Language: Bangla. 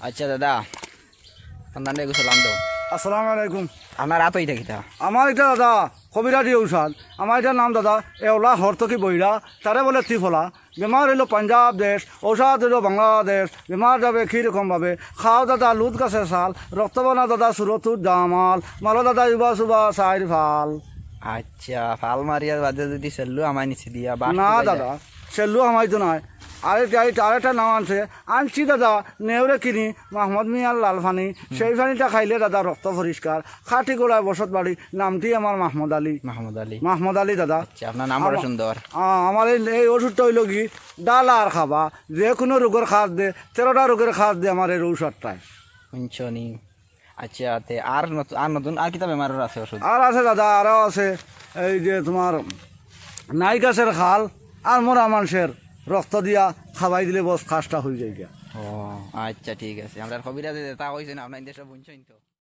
আচ্ছা দাদা আপনার সালাম দাও। আসসালামু আলাইকুম। আপনার রাত হয়ে থাকি তা আমার এটা দাদা কবিরাজি ঔষধ। আমার এটার নাম দাদা এওলা হরতকি বইরা, তারে বলে ত্রিফলা। বেমার হইল পাঞ্জাব দেশ, ঔষধ হইল বাংলাদেশ। বেমার যাবে কীরকমভাবে খাও দাদা লুদ গাছের সাল, রক্তবনা দাদা সুরতুর জামাল, মালো দাদা ইবা সুবা সাইর ফাল। আচ্ছা ফাল মারিয়ার বাদে যদি সেল্লু আমার নিচে দিয়া বা না দাদা সেল্লু আমাইতো নয়, আরেকটা নাম আনছি দাদা নেওরে কিনি মাহমদ মিয়ার লাল ফানি। সেই ফানিটা খাইলে দাদা রক্ত পরিষ্কার। খাটি গোড়ায় বসত বাড়ি, নামটি আমার মাহমুদ আলী। মাহমুদ আলী দাদা। আচ্ছা আপনার নাম বড় সুন্দর। আমার এই ওষুধটা হইল কি ডাল আর খাবা, যে কোনো রোগের খাস দে, 13টা রোগের খাস দে আমার এই ঔষধটায়। শুনছনি। আচ্ছা তে আর নতুন আর কিতা বেমারের আছে ওষুধ? আর আছে দাদা, আরও আছে এই যে তোমার নাই গাছের খাল আর মরা মানুষের রক্ত দিয়া খাবাই দিলে বস খাসটা হয়ে যায় গিয়া। ও আচ্ছা ঠিক আছে। আমরা কবিরাজ তা কইছেন আপনার দেশে বুঝছেন তো।